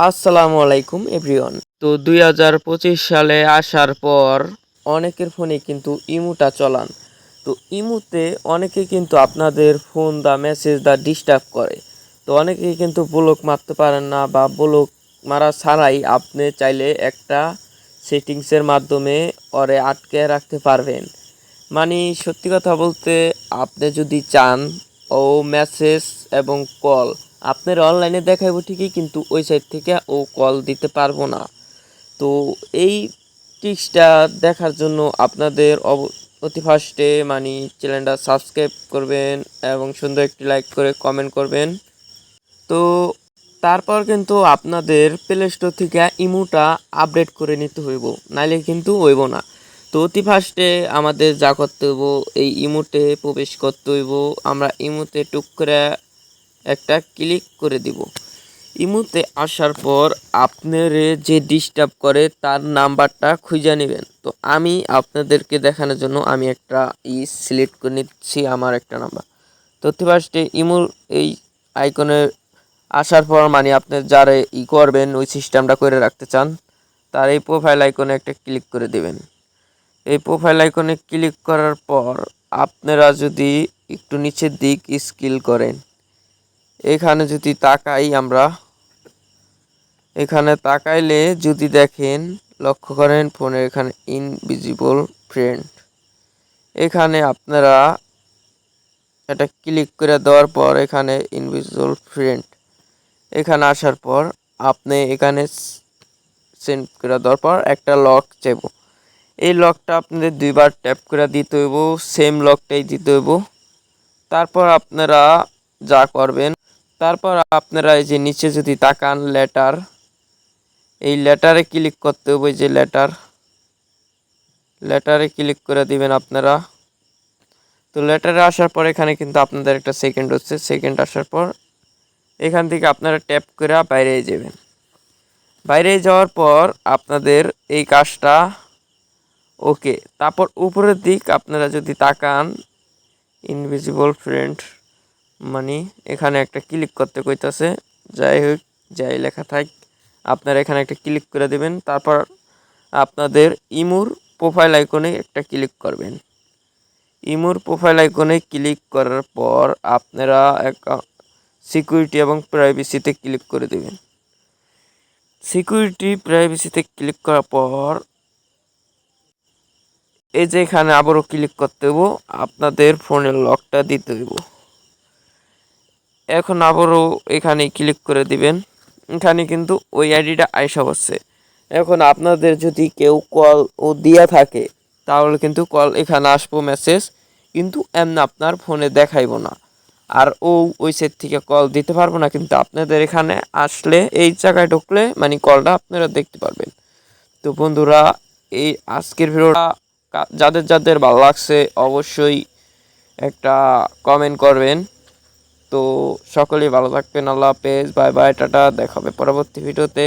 আসসালামু আলাইকুম এভরিওয়ান। তো 2025 সালে আসার পর অনেকের ফোনে কিন্তু ইমুটা চলান। তো ইমুতে অনেকে কিন্তু আপনাদের ফোন দা মেসেজ দা ডিস্টার্ব করে। তো অনেকেই কিন্তু ব্লক মারতে পারেন না, বা ব্লক মারা ছাড়াই আপনি চাইলে একটা সেটিংসের মাধ্যমে ওরে আটকে রাখতে পারবেন। মানে সত্যি কথা বলতে, আপনি যদি চান ও মেসেজ এবং কল আপনার অনলাইনে দেখাবো ঠিকই, কিন্তু ওই সাইট থেকে ও কল দিতে পারবো না। তো এই টিপসটা দেখার জন্য আপনাদের অতি ফার্স্টে মানে চ্যানেলটা সাবস্ক্রাইব করবেন এবং সুন্দর একটি লাইক করে কমেন্ট করবেন। তো তারপর কিন্তু আপনাদের প্লে স্টোর থেকে ইমুটা আপডেট করে নিতে হইব, নাইলে কিন্তু হইব না। তো অতি ফার্স্টে আমাদের যা করতে হইব, এই ইমুতে প্রবেশ করতে হইব। আমরা ইমুতে টুক করে একটা ক্লিক করে দিব। ইমুতে আসার পর আপনার যে ডিস্টার্ব করে তার নাম্বারটা খুঁজে নেবেন। তো আমি আপনাদেরকে দেখানোর জন্য আমি একটা সিলেক্ট করে নিচ্ছি, আমার একটা নাম্বার। তো ফার্স্টে ইমুর এই আইকনে আসার পর মানে আপনি যারা করবেন, ওই সিস্টেমটা করে রাখতে চান, তার এই প্রোফাইল আইকনে একটা ক্লিক করে দেবেন। এই প্রোফাইল আইকনে ক্লিক করার পর আপনারা যদি একটু নিচের দিক স্ক্রল করেন, এখানে যদি তাকাই আমরা, এখানে তাকাইলে যদি দেখেন, লক্ষ্য করেন ফোনের এখানে ইনভিজিবল ফ্রেন্ড, এখানে আপনারা এটা ক্লিক করে দেওয়ার পর এখানে ইনভিজিবল ফ্রেন্ড এখানে আসার পর আপনি এখানে সেন্ড করে দেওয়ার পর একটা লক চাইব। এই লকটা আপনাদের দুইবার ট্যাপ করে দিতে হইব, সেম লকটাই দিতে হইব। তারপর আপনারা যা করবেন, তারপর আপনারা এই যে নিচে যদি তাকান লেটার, এই লেটারে ক্লিক করতে হবে। যে লেটারে ক্লিক করে দিবেন আপনারা। তো লেটারে আসার পর এখানে কিন্তু আপনাদের একটা সেকেন্ড হচ্ছে, সেকেন্ড আসার পর এখান থেকে আপনারা ট্যাপ করে বাইরে যাবেন। বাইরে যাওয়ার পর আপনাদের এই কাজটা ওকে। তারপর উপরের দিক আপনারা যদি তাকান, ইনভিজিবল ফ্রেন্ড মানে এখানে একটা ক্লিক করতে কইতাছে। যাই হোক, যাই লেখা থাক, আপনারা এখানে একটা ক্লিক করে দেবেন। তারপর আপনাদের ইমুর প্রোফাইল আইকনে একটা ক্লিক করবেন। ইমুর প্রোফাইল আইকনে ক্লিক করার পর আপনারা সিকিউরিটি এবং প্রাইভেসিতে ক্লিক করে দেবেন। সিকিউরিটি প্রাইভেসিতে ক্লিক করার পর এই যে এখানে আবারও ক্লিক করতে হইব, আপনাদের ফোনের লকটা দিতে হইব। এখন আবারও এখানে ক্লিক করে দিবেন। এখানে কিন্তু ওই আইডিটা আইসা বসছে। এখন আপনাদের যদি কেউ কল ও দিয়া থাকে, তাহলে কিন্তু কল এখানে আসবো মেসেজ, কিন্তু এমনি আপনার ফোনে দেখাইব না। আর ওই সেট থেকে কল দিতে পারবো না, কিন্তু আপনাদের এখানে আসলে এই জায়গায় ঢুকলে মানে কলটা আপনারা দেখতে পারবেন। তো বন্ধুরা, এই আজকের ভিডিওটা যাদের যাদের ভালো লাগছে অবশ্যই একটা কমেন্ট করবেন। তো সকলেই ভালো থাকবেন। আল্লাহ হাফেজ, বাই বাই, টাটা, দেখা হবে পরবর্তী ভিডিওতে।